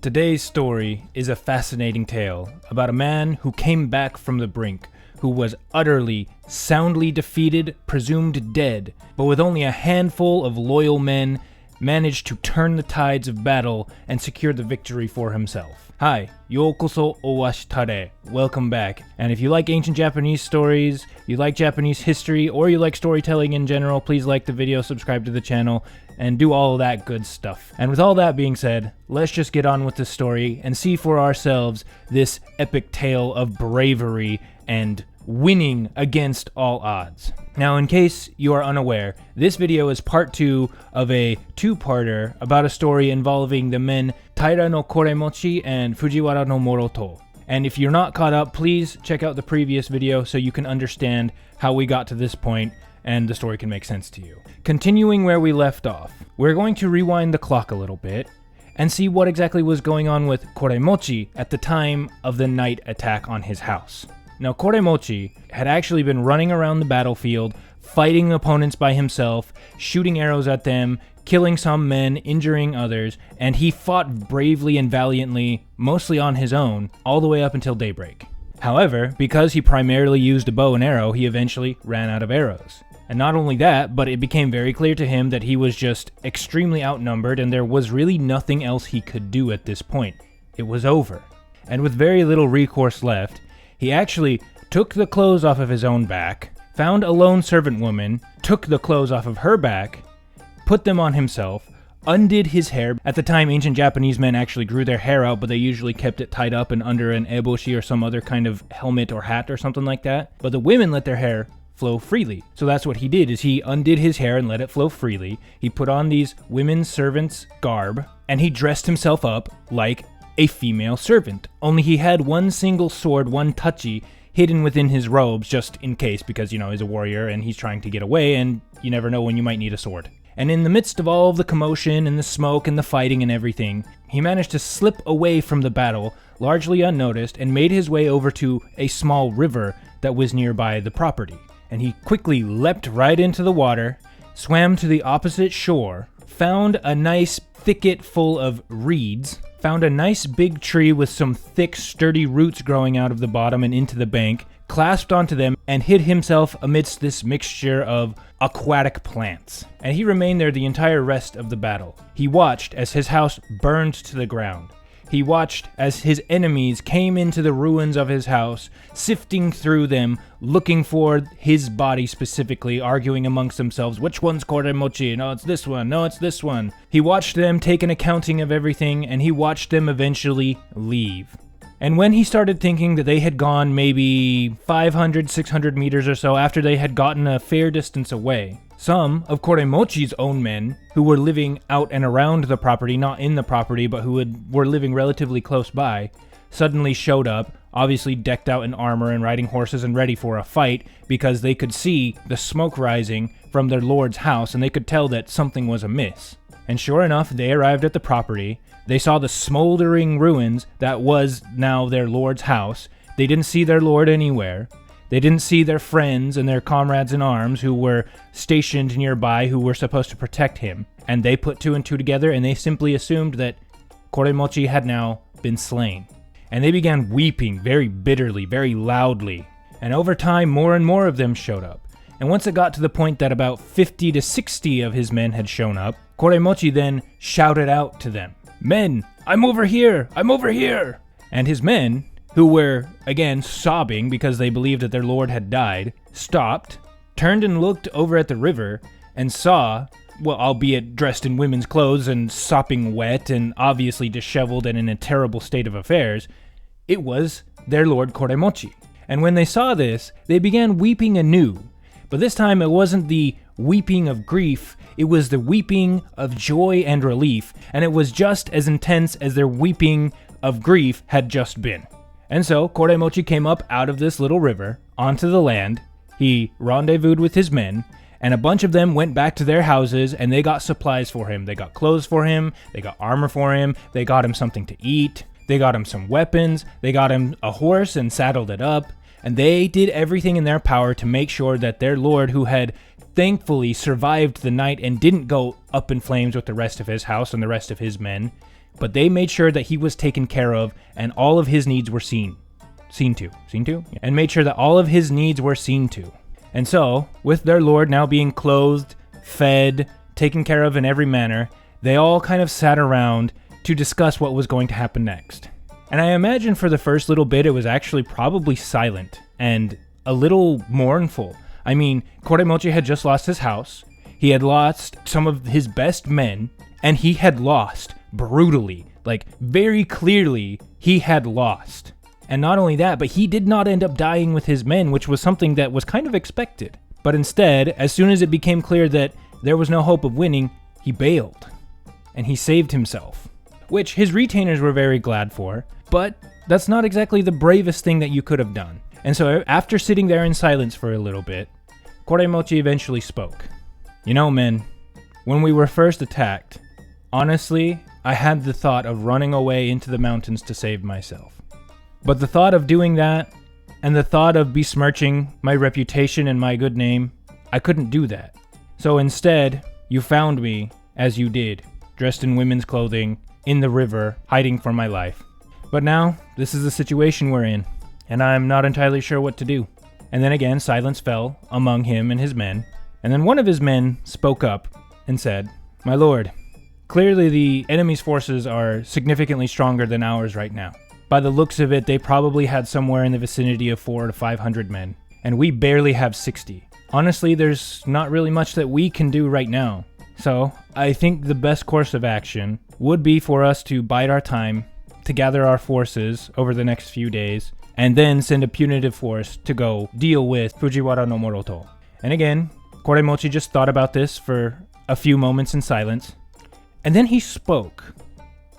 Today's story is a fascinating tale about a man who came back from the brink, who was utterly, soundly defeated, presumed dead, but with only a handful of loyal men, managed to turn the tides of battle and secure the victory for himself. Hi, yokoso owashitare, welcome back. And if you like ancient Japanese stories, you like Japanese history, or you like storytelling in general, please like the video, subscribe to the channel, and do all of that good stuff. And with all that being said, let's just get on with the story and see for ourselves this epic tale of bravery and winning against all odds. Now, in case you are unaware, this video is part 2 of a two-parter about a story involving the men Taira no Koremochi and Fujiwara no Moroto. And if you're not caught up, please check out the previous video so you can understand how we got to this point and the story can make sense to you. Continuing where we left off, we're going to rewind the clock a little bit and see what exactly was going on with Koremochi at the time of the night attack on his house. Now, Koremochi had actually been running around the battlefield, fighting opponents by himself, shooting arrows at them, killing some men, injuring others, and he fought bravely and valiantly, mostly on his own, all the way up until daybreak. However, because he primarily used a bow and arrow, he eventually ran out of arrows. And not only that, but it became very clear to him that he was just extremely outnumbered and there was really nothing else he could do at this point. It was over. And with very little recourse left, he actually took the clothes off of his own back, found a lone servant woman, took the clothes off of her back, put them on himself, undid his hair. At the time, ancient Japanese men actually grew their hair out, but they usually kept it tied up and under an eboshi or some other kind of helmet or hat or something like that. But the women let their hair flow freely. So that's what he did, is he undid his hair and let it flow freely. He put on these women's servants' garb, and he dressed himself up like a female servant. Only he had one single sword, one tachi, hidden within his robes just in case, because, you know, he's a warrior and he's trying to get away and you never know when you might need a sword. And in the midst of all of the commotion and the smoke and the fighting and everything, he managed to slip away from the battle, largely unnoticed, and made his way over to a small river that was nearby the property. And he quickly leapt right into the water, swam to the opposite shore, found a nice thicket full of reeds, found a nice big tree with some thick, sturdy roots growing out of the bottom and into the bank, clasped onto them, and hid himself amidst this mixture of aquatic plants. And he remained there the entire rest of the battle. He watched as his house burned to the ground. He watched as his enemies came into the ruins of his house, sifting through them, looking for his body specifically, arguing amongst themselves, which one's Koremochi? No, it's this one. No, it's this one. He watched them take an accounting of everything, and he watched them eventually leave. And when he started thinking that they had gone maybe 500, 600 meters or so after they had gotten a fair distance away, some of Koremochi's own men, who were living out and around the property, not in the property, but who were living relatively close by, suddenly showed up, obviously decked out in armor and riding horses and ready for a fight, because they could see the smoke rising from their lord's house and they could tell that something was amiss. And sure enough, they arrived at the property. They saw the smoldering ruins that was now their lord's house. They didn't see their lord anywhere. They didn't see their friends and their comrades in arms who were stationed nearby, who were supposed to protect him. And they put two and two together and they simply assumed that Koremochi had now been slain. And they began weeping very bitterly, very loudly. And over time, more and more of them showed up. And once it got to the point that about 50 to 60 of his men had shown up, Koremochi then shouted out to them, "Men, I'm over here! I'm over here!" And his men, who were, again, sobbing because they believed that their lord had died, stopped, turned and looked over at the river, and saw, well, albeit dressed in women's clothes and sopping wet and obviously disheveled and in a terrible state of affairs, it was their lord Koremochi. And when they saw this, they began weeping anew. But this time it wasn't the weeping of grief, it was the weeping of joy and relief, and it was just as intense as their weeping of grief had just been. And so, Koremochi came up out of this little river, onto the land, he rendezvoused with his men, and a bunch of them went back to their houses and they got supplies for him. They got clothes for him, they got armor for him, they got him something to eat, they got him some weapons, they got him a horse and saddled it up, and they did everything in their power to make sure that their lord, who had thankfully survived the night and didn't go up in flames with the rest of his house and the rest of his men, but they made sure that he was taken care of and all of his needs were seen to? Yeah. And made sure that all of his needs were seen to. And so, with their lord now being clothed, fed, taken care of in every manner, they all kind of sat around to discuss what was going to happen next. And I imagine for the first little bit it was actually probably silent and a little mournful. I mean, Koremochi had just lost his house, he had lost some of his best men, and he had lost brutally, like very clearly he had lost. And not only that, but he did not end up dying with his men, which was something that was kind of expected. But instead, as soon as it became clear that there was no hope of winning, he bailed. And he saved himself. Which his retainers were very glad for, but that's not exactly the bravest thing that you could have done. And so after sitting there in silence for a little bit, Koremochi eventually spoke. You know, men, when we were first attacked, honestly, I had the thought of running away into the mountains to save myself. But the thought of doing that, and the thought of besmirching my reputation and my good name, I couldn't do that. So instead, you found me, as you did, dressed in women's clothing, in the river, hiding for my life. But now, this is the situation we're in, and I'm not entirely sure what to do. And then again, silence fell among him and his men, and then one of his men spoke up and said, "My lord, clearly the enemy's forces are significantly stronger than ours right now. By the looks of it, they probably had somewhere in the vicinity of 400 to 500 men, and we barely have 60. Honestly, there's not really much that we can do right now. So, I think the best course of action would be for us to bide our time, to gather our forces over the next few days, and then send a punitive force to go deal with Fujiwara no Moroto." And again, Koremochi just thought about this for a few moments in silence, and then he spoke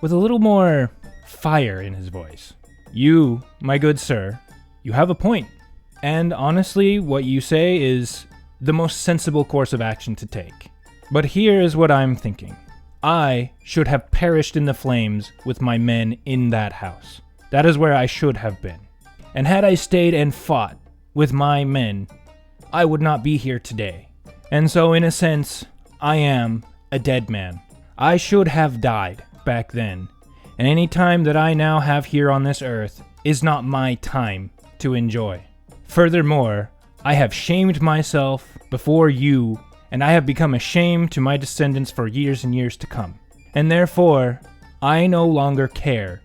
with a little more fire in his voice. "You, my good sir, you have a point. And honestly, what you say is the most sensible course of action to take. But here is what I'm thinking. I should have perished in the flames with my men in that house. That is where I should have been. And had I stayed and fought with my men, I would not be here today. And so in a sense, I am a dead man. I should have died back then. And any time that I now have here on this earth is not my time to enjoy. Furthermore, I have shamed myself before you, and I have become a shame to my descendants for years and years to come. And therefore, I no longer care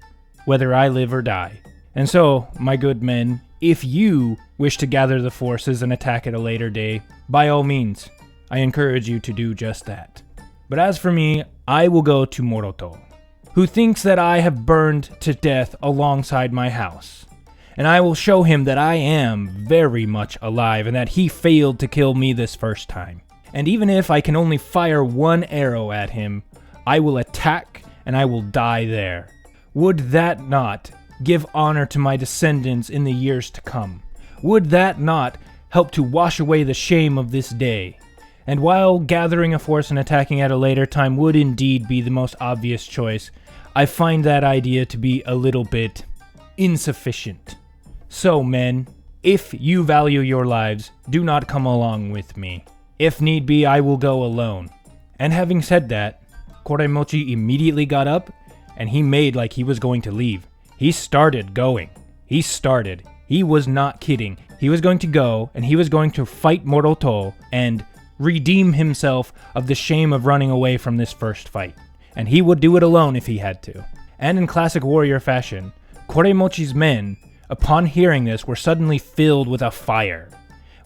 whether I live or die. And so, my good men, if you wish to gather the forces and attack at a later day, by all means, I encourage you to do just that. But as for me, I will go to Moroto, who thinks that I have burned to death alongside my house. And I will show him that I am very much alive and that he failed to kill me this first time. And even if I can only fire one arrow at him, I will attack and I will die there. Would that not give honor to my descendants in the years to come? Would that not help to wash away the shame of this day? And while gathering a force and attacking at a later time would indeed be the most obvious choice, I find that idea to be a little bit insufficient. So men, if you value your lives, do not come along with me. If need be, I will go alone." And having said that, Koremochi immediately got up, and he made like he was going to leave. He started going. He was not kidding. He was going to go, and he was going to fight Moroto, and redeem himself of the shame of running away from this first fight. And he would do it alone if he had to. And in classic warrior fashion, Koremochi's men, upon hearing this, were suddenly filled with a fire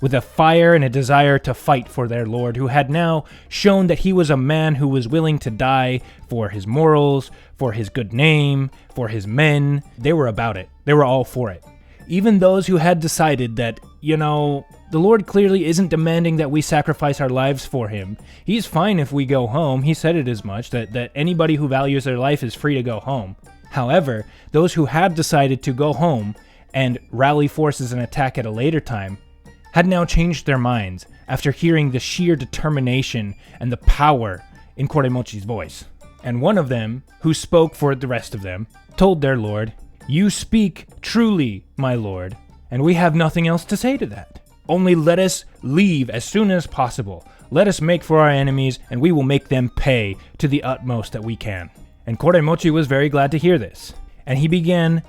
and a desire to fight for their lord, who had now shown that he was a man who was willing to die for his morals, for his good name, for his men. They were about it. They were all for it. Even those who had decided that, the Lord clearly isn't demanding that we sacrifice our lives for him. He's fine if we go home. He said it as much, that anybody who values their life is free to go home. However, those who had decided to go home and rally forces and attack at a later time had now changed their minds after hearing the sheer determination and the power in Koremochi's voice. And one of them, who spoke for the rest of them, told their lord, "You speak truly, my lord, and we have nothing else to say to that. Only let us leave as soon as possible. Let us make for our enemies, and we will make them pay to the utmost that we can." And Koremochi was very glad to hear this. And he began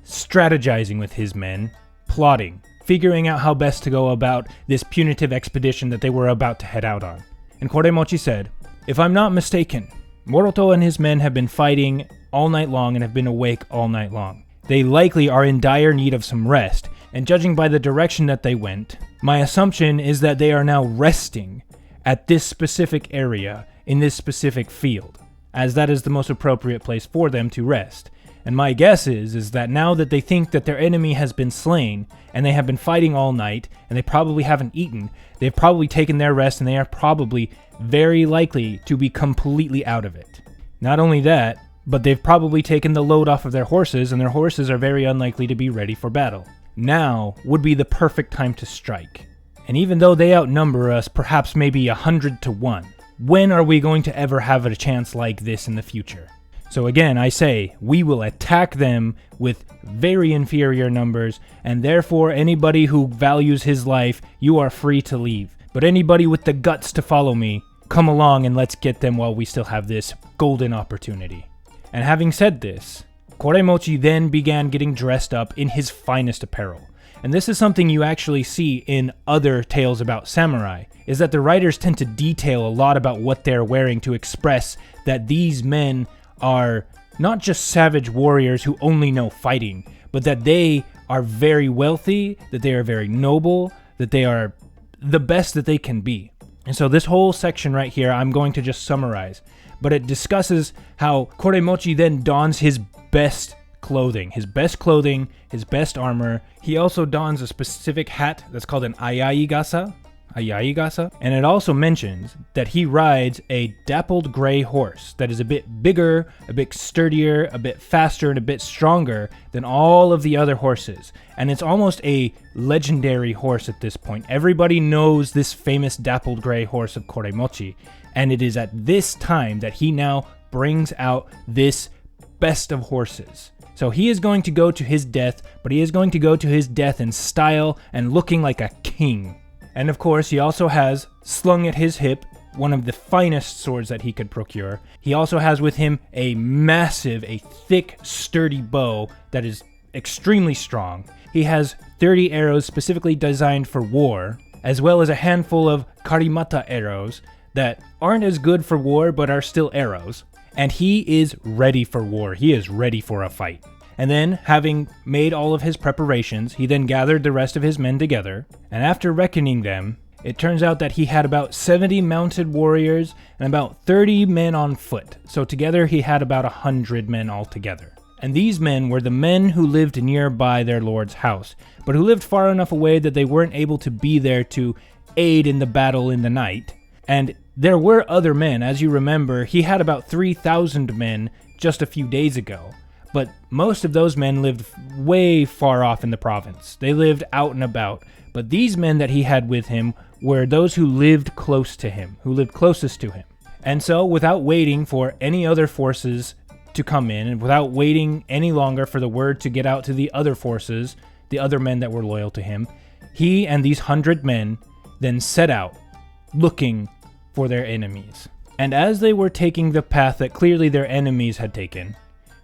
strategizing with his men, plotting, figuring out how best to go about this punitive expedition that they were about to head out on. And Koremochi said, "If I'm not mistaken, Moroto and his men have been fighting all night long and have been awake all night long. They likely are in dire need of some rest, and judging by the direction that they went, my assumption is that they are now resting at this specific area in this specific field, as that is the most appropriate place for them to rest. And my guess is that now that they think that their enemy has been slain, and they have been fighting all night, and they probably haven't eaten, they've probably taken their rest, and they are probably very likely to be completely out of it. Not only that, but they've probably taken the load off of their horses, and their horses are very unlikely to be ready for battle. Now would be the perfect time to strike. And even though they outnumber us perhaps maybe 100 to 1, when are we going to ever have a chance like this in the future? So again, I say, we will attack them with very inferior numbers, and therefore anybody who values his life, you are free to leave. But anybody with the guts to follow me, come along and let's get them while we still have this golden opportunity." And having said this, Koremochi then began getting dressed up in his finest apparel. And this is something you actually see in other tales about samurai, is that the writers tend to detail a lot about what they're wearing to express that these men are not just savage warriors who only know fighting, but that they are very wealthy, that they are very noble, that they are the best that they can be. And so this whole section right here, I'm going to just summarize, but it discusses how Koremochi then dons his best clothing, his best armor. He also dons a specific hat that's called an ayaigasa, and it also mentions that he rides a dappled gray horse that is a bit bigger, a bit sturdier, a bit faster, and a bit stronger than all of the other horses. And it's almost a legendary horse at this point. Everybody knows this famous dappled gray horse of Koremochi, and it is at this time that he now brings out this best of horses. So he is going to go to his death, but he is going to go to his death in style and looking like a king. And of course, he also has, slung at his hip, one of the finest swords that he could procure. He also has with him a massive, a thick, sturdy bow that is extremely strong. He has 30 arrows specifically designed for war, as well as a handful of karimata arrows that aren't as good for war, but are still arrows. And he is ready for war. He is ready for a fight. And then, having made all of his preparations, he then gathered the rest of his men together, and after reckoning them, it turns out that he had about 70 mounted warriors and about 30 men on foot, so together he had about 100 men altogether. And these men were the men who lived nearby their lord's house, but who lived far enough away that they weren't able to be there to aid in the battle in the night. And there were other men, as you remember, he had about 3,000 men just a few days ago. But most of those men lived way far off in the province. They lived out and about. But these men that he had with him were those who lived close to him, who lived closest to him. And so, without waiting for any other forces to come in, and without waiting any longer for the word to get out to the other forces, the other men that were loyal to him, he and these 100 men then set out, looking for their enemies. And as they were taking the path that clearly their enemies had taken,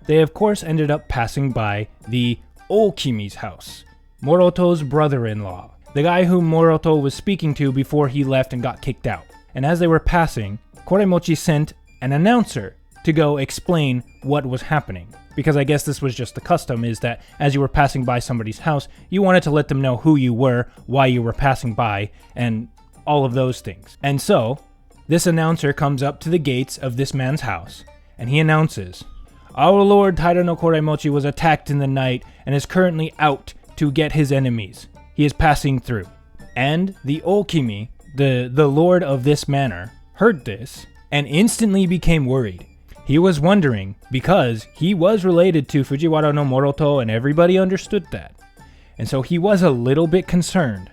they of course ended up passing by the Okimi's house, Moroto's brother-in-law, the guy whom Moroto was speaking to before he left and got kicked out. And as they were passing, Koremochi sent an announcer to go explain what was happening. Because I guess this was just the custom, is that as you were passing by somebody's house, you wanted to let them know who you were, why you were passing by, and all of those things. And so, this announcer comes up to the gates of this man's house, and he announces, "Our lord Taira no Koremochi was attacked in the night and is currently out to get his enemies. He is passing through." And the Okimi, the lord of this manor, heard this and instantly became worried. He was wondering, because he was related to Fujiwara no Moroto and everybody understood that. And so he was a little bit concerned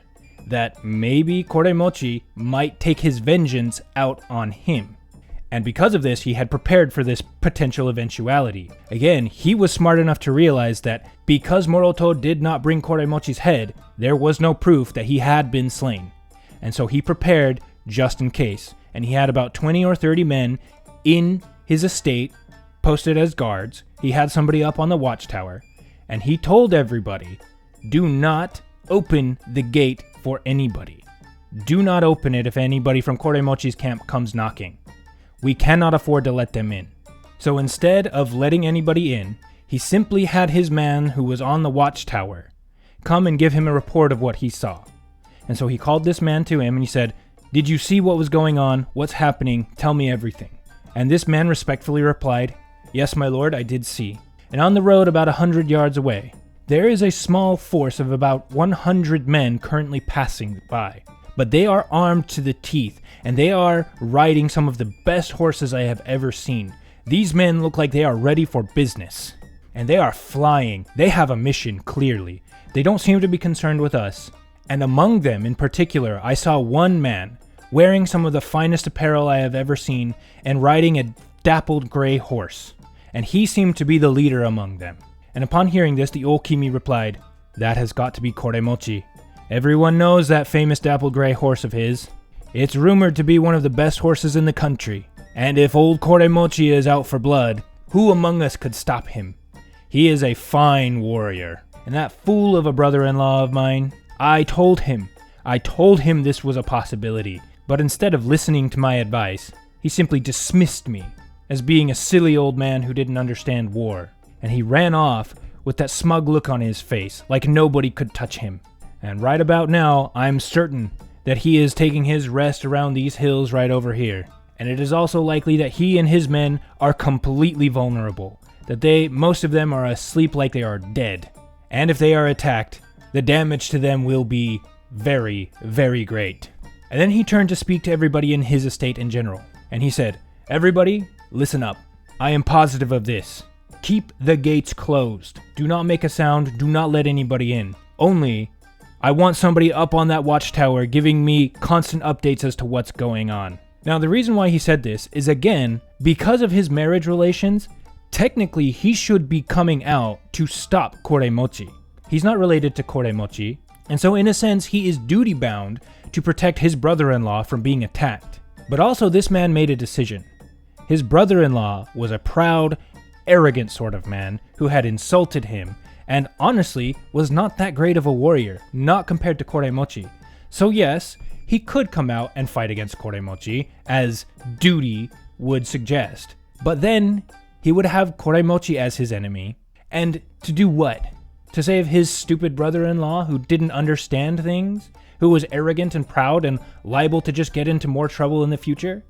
that maybe Koremochi might take his vengeance out on him. And because of this, he had prepared for this potential eventuality. Again, he was smart enough to realize that because Moroto did not bring Koremochi's head, there was no proof that he had been slain. And so he prepared just in case. And he had about 20 or 30 men in his estate posted as guards. He had somebody up on the watchtower, and he told everybody, do not open the gate for anybody. Do not open it if anybody from Koremochi's camp comes knocking. We cannot afford to let them in. So instead of letting anybody in, he simply had his man who was on the watchtower come and give him a report of what he saw. And so he called this man to him and he said, did you see what was going on? What's happening? Tell me everything. And this man respectfully replied, yes, my lord, I did see. And on the road about 100 yards away, there is a small force of about 100 men currently passing by. But they are armed to the teeth, and they are riding some of the best horses I have ever seen. These men look like they are ready for business. And they are flying. They have a mission, clearly. They don't seem to be concerned with us. And among them, in particular, I saw one man wearing some of the finest apparel I have ever seen and riding a dappled gray horse. And he seemed to be the leader among them. And upon hearing this, the Okimi replied, that has got to be Koremochi. Everyone knows that famous dappled gray horse of his. It's rumored to be one of the best horses in the country. And if old Koremochi is out for blood, who among us could stop him? He is a fine warrior. And that fool of a brother-in-law of mine, I told him this was a possibility. But instead of listening to my advice, he simply dismissed me as being a silly old man who didn't understand war. And he ran off with that smug look on his face, like nobody could touch him. And right about now, I'm certain that he is taking his rest around these hills right over here. And it is also likely that he and his men are completely vulnerable, that most of them are asleep like they are dead. And if they are attacked, the damage to them will be very, very great. And then he turned to speak to everybody in his estate in general. And he said, everybody, listen up. I am positive of this. Keep the gates closed. Do not make a sound. Do not let anybody in. Only, I want somebody up on that watchtower giving me constant updates as to what's going on. Now, the reason why he said this is, again, because of his marriage relations, technically he should be coming out to stop Koremochi. He's not related to Koremochi, and so in a sense, he is duty-bound to protect his brother-in-law from being attacked. But also, this man made a decision. His brother-in-law was a proud, arrogant sort of man who had insulted him, and honestly was not that great of a warrior, not compared to Koremochi. So yes, he could come out and fight against Koremochi, as duty would suggest. But then, he would have Koremochi as his enemy, and to do what? To save his stupid brother-in-law who didn't understand things? Who was arrogant and proud and liable to just get into more trouble in the future?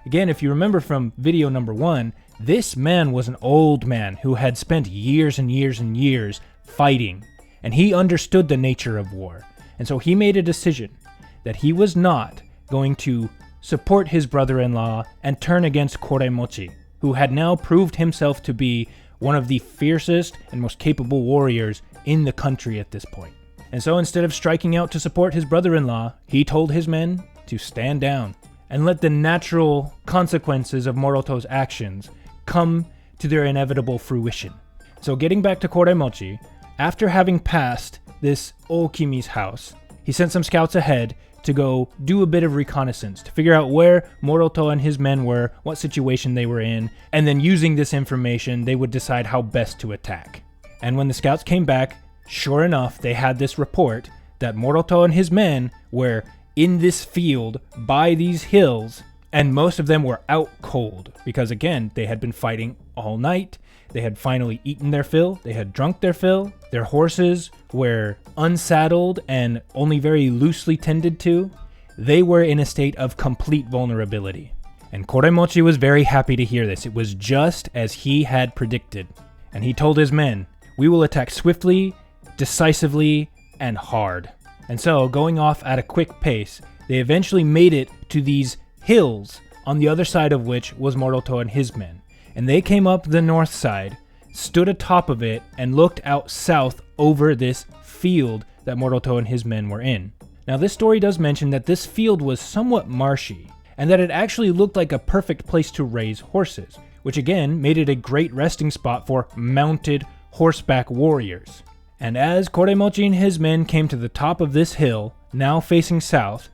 Again, if you remember from video number 1, this man was an old man who had spent years and years and years fighting, and he understood the nature of war. And so he made a decision that he was not going to support his brother-in-law and turn against Koremochi, who had now proved himself to be one of the fiercest and most capable warriors in the country at this point. And so instead of striking out to support his brother-in-law, he told his men to stand down and let the natural consequences of Moroto's actions come to their inevitable fruition. So getting back to Koremochi, after having passed this Okimi's house, he sent some scouts ahead to go do a bit of reconnaissance to figure out where Moroto and his men were, what situation they were in, and then using this information, they would decide how best to attack. And when the scouts came back, sure enough, they had this report that Moroto and his men were in this field by these hills, and most of them were out cold because, again, they had been fighting all night. They had finally eaten their fill. They had drunk their fill. Their horses were unsaddled and only very loosely tended to. They were in a state of complete vulnerability. And Koremochi was very happy to hear this. It was just as he had predicted. And he told his men, we will attack swiftly, decisively, and hard. And so, going off at a quick pace, they eventually made it to these hills, on the other side of which was Moroto and his men. And they came up the north side, stood atop of it, and looked out south over this field that Moroto and his men were in. Now, this story does mention that this field was somewhat marshy, and that it actually looked like a perfect place to raise horses, which again made it a great resting spot for mounted horseback warriors. And as Koremochi and his men came to the top of this hill, now facing south,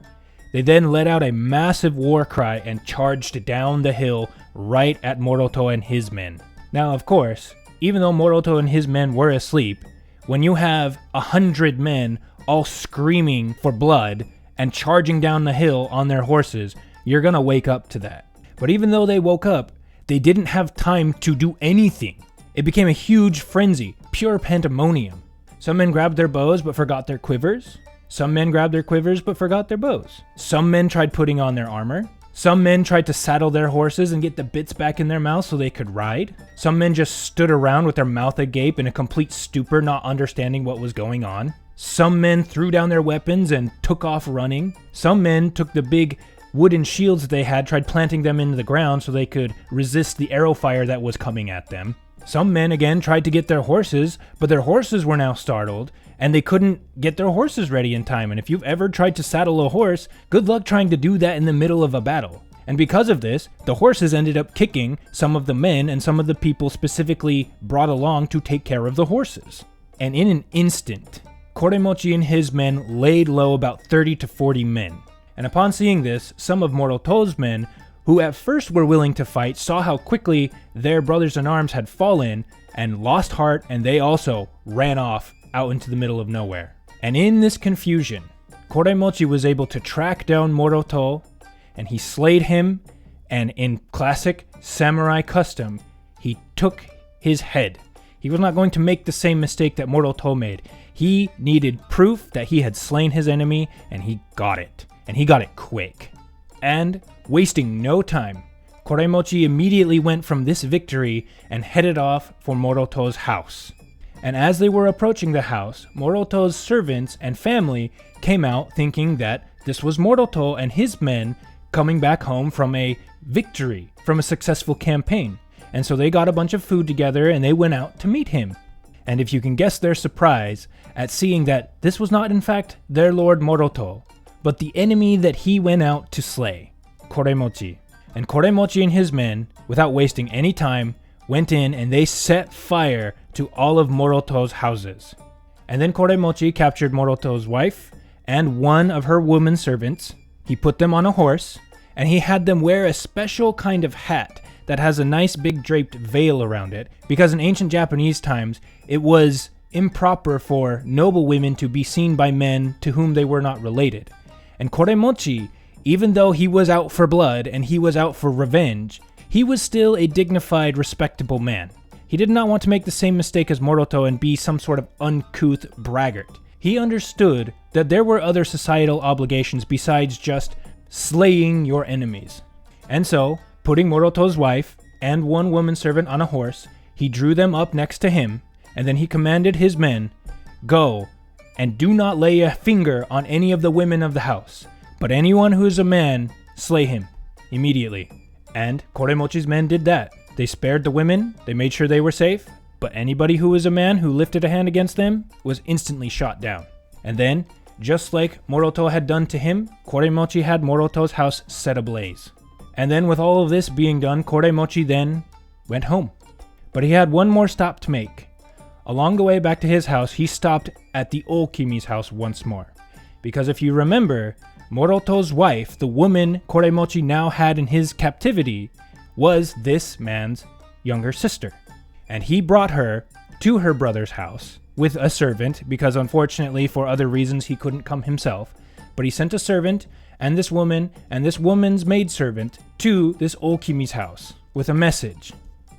they then let out a massive war cry and charged down the hill right at Moroto and his men. Now, of course, even though Moroto and his men were asleep, when you have 100 men all screaming for blood and charging down the hill on their horses, you're gonna wake up to that. But even though they woke up, they didn't have time to do anything. It became a huge frenzy, pure pandemonium. Some men grabbed their bows but forgot their quivers. Some men grabbed their quivers but forgot their bows. Some men tried putting on their armor. Some men tried to saddle their horses and get the bits back in their mouths so they could ride. Some men just stood around with their mouth agape in a complete stupor, not understanding what was going on. Some men threw down their weapons and took off running. Some men took the big wooden shields that they had, tried planting them into the ground so they could resist the arrow fire that was coming at them. Some men again tried to get their horses, but their horses were now startled, and they couldn't get their horses ready in time. And if you've ever tried to saddle a horse, good luck trying to do that in the middle of a battle. And because of this, the horses ended up kicking some of the men and some of the people specifically brought along to take care of the horses. And in an instant, Koremochi and his men laid low about 30 to 40 men. And upon seeing this, some of Moroto's men, who at first were willing to fight, saw how quickly their brothers-in-arms had fallen and lost heart, and they also ran off out into the middle of nowhere. And in this confusion, Koremochi was able to track down Moroto, and he slayed him, and in classic samurai custom, he took his head. He was not going to make the same mistake that Moroto made. He needed proof that he had slain his enemy, and he got it. And he got it quick. And, wasting no time, Koremochi immediately went from this victory and headed off for Moroto's house. And as they were approaching the house, Moroto's servants and family came out thinking that this was Moroto and his men coming back home from a victory, from a successful campaign. And so they got a bunch of food together and they went out to meet him. And if you can guess their surprise at seeing that this was not in fact their lord Moroto, but the enemy that he went out to slay, Koremochi. And Koremochi and his men, without wasting any time, went in and they set fire to all of Moroto's houses. And then Koremochi captured Moroto's wife and one of her woman servants. He put them on a horse, and he had them wear a special kind of hat that has a nice big draped veil around it, because in ancient Japanese times, it was improper for noble women to be seen by men to whom they were not related. And Koremochi, even though he was out for blood and he was out for revenge, he was still a dignified, respectable man. He did not want to make the same mistake as Moroto and be some sort of uncouth braggart. He understood that there were other societal obligations besides just slaying your enemies. And so, putting Moroto's wife and one woman servant on a horse, he drew them up next to him, and then he commanded his men, "Go, and do not lay a finger on any of the women of the house, but anyone who is a man, slay him immediately." And Koremochi's men did that. They spared the women, they made sure they were safe, but anybody who was a man who lifted a hand against them was instantly shot down. And then, just like Moroto had done to him, Koremochi had Moroto's house set ablaze. And then with all of this being done, Koremochi then went home. But he had one more stop to make. Along the way back to his house, he stopped at the Okimi's house once more. Because if you remember, Moroto's wife, the woman Koremochi now had in his captivity, was this man's younger sister. And he brought her to her brother's house with a servant, because unfortunately for other reasons he couldn't come himself. But he sent a servant and this woman's maidservant to this Okimi's house with a message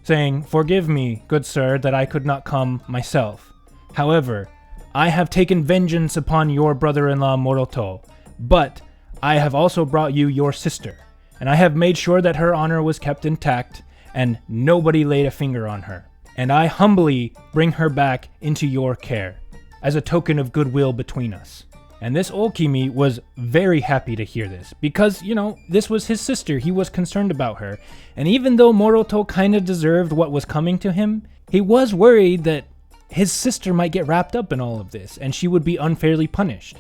saying, "Forgive me, good sir, that I could not come myself. However, I have taken vengeance upon your brother-in-law Moroto, but I have also brought you your sister, and I have made sure that her honor was kept intact and nobody laid a finger on her. And I humbly bring her back into your care as a token of goodwill between us." And this Okimi was very happy to hear this because, this was his sister. He was concerned about her. And even though Moroto kind of deserved what was coming to him, he was worried that his sister might get wrapped up in all of this and she would be unfairly punished.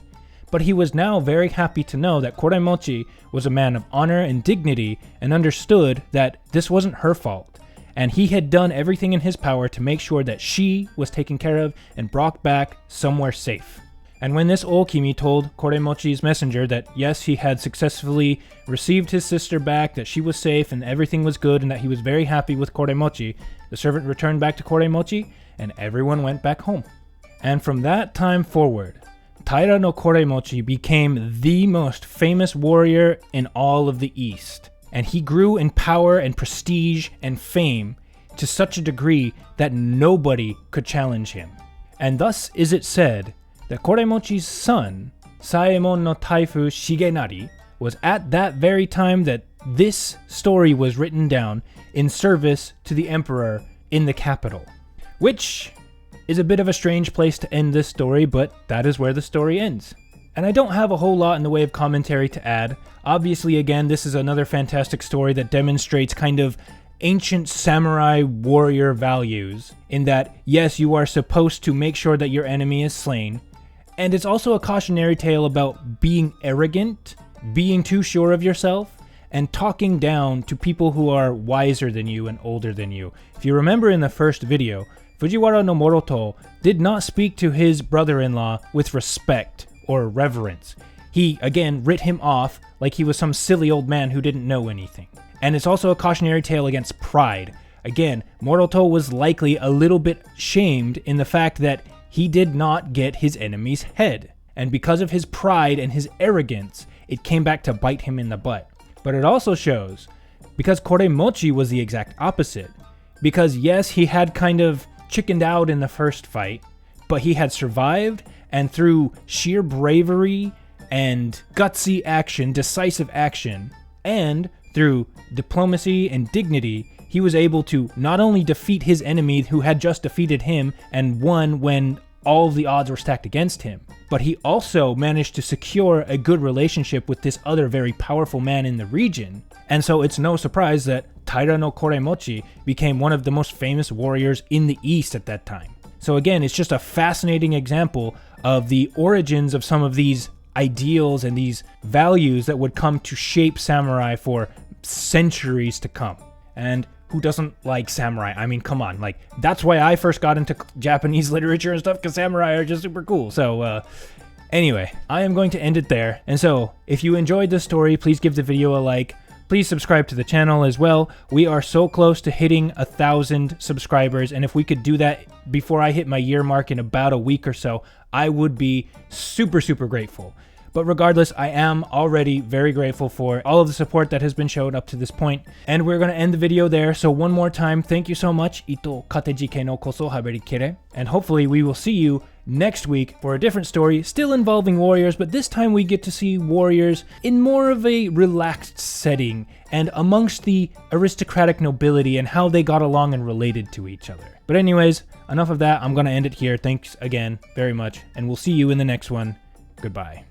But he was now very happy to know that Koremochi was a man of honor and dignity and understood that this wasn't her fault. And he had done everything in his power to make sure that she was taken care of and brought back somewhere safe. And when this Okimi told Koremochi's messenger that yes, he had successfully received his sister back, that she was safe and everything was good and that he was very happy with Koremochi, the servant returned back to Koremochi and everyone went back home. And from that time forward, Taira no Koremochi became the most famous warrior in all of the East. And he grew in power and prestige and fame to such a degree that nobody could challenge him. And thus is it said that Koremochi's son, Saemon no Taifu Shigenari, was at that very time that this story was written down in service to the emperor in the capital. Which is a bit of a strange place to end this story, but that is where the story ends. And I don't have a whole lot in the way of commentary to add. Obviously, again, this is another fantastic story that demonstrates kind of ancient samurai warrior values, in that, yes, you are supposed to make sure that your enemy is slain, and it's also a cautionary tale about being arrogant, being too sure of yourself, and talking down to people who are wiser than you and older than you. If you remember in the first video, Fujiwara no Moroto did not speak to his brother-in-law with respect or reverence. He, again, writ him off like he was some silly old man who didn't know anything. And it's also a cautionary tale against pride. Again, Moroto was likely a little bit shamed in the fact that he did not get his enemy's head. And because of his pride and his arrogance, it came back to bite him in the butt. But it also shows, because Koremochi was the exact opposite. Because yes, he had kind of chickened out in the first fight, but he had survived, and through sheer bravery and gutsy action, decisive action, and through diplomacy and dignity, he was able to not only defeat his enemy who had just defeated him and won when all of the odds were stacked against him, but he also managed to secure a good relationship with this other very powerful man in the region. And so it's no surprise that Taira no Koremochi became one of the most famous warriors in the East at that time. So again, it's just a fascinating example of the origins of some of these ideals and these values that would come to shape samurai for centuries to come. And who doesn't like samurai? I mean, come on, like, that's why I first got into Japanese literature and stuff, because samurai are just super cool. So anyway, I am going to end it there. And so if you enjoyed this story, please give the video a like. Please subscribe to the channel as well. We are so close to hitting 1,000 subscribers, and if we could do that before I hit my year mark in about a week or so, I would be super, super grateful. But regardless, I am already very grateful for all of the support that has been shown up to this point. And we're going to end the video there. So one more time, thank you so much. Ito katejike no koso haberi kere. And hopefully we will see you next week for a different story, still involving warriors, but this time we get to see warriors in more of a relaxed setting and amongst the aristocratic nobility and how they got along and related to each other. But anyways, enough of that. I'm going to end it here. Thanks again very much, and we'll see you in the next one. Goodbye.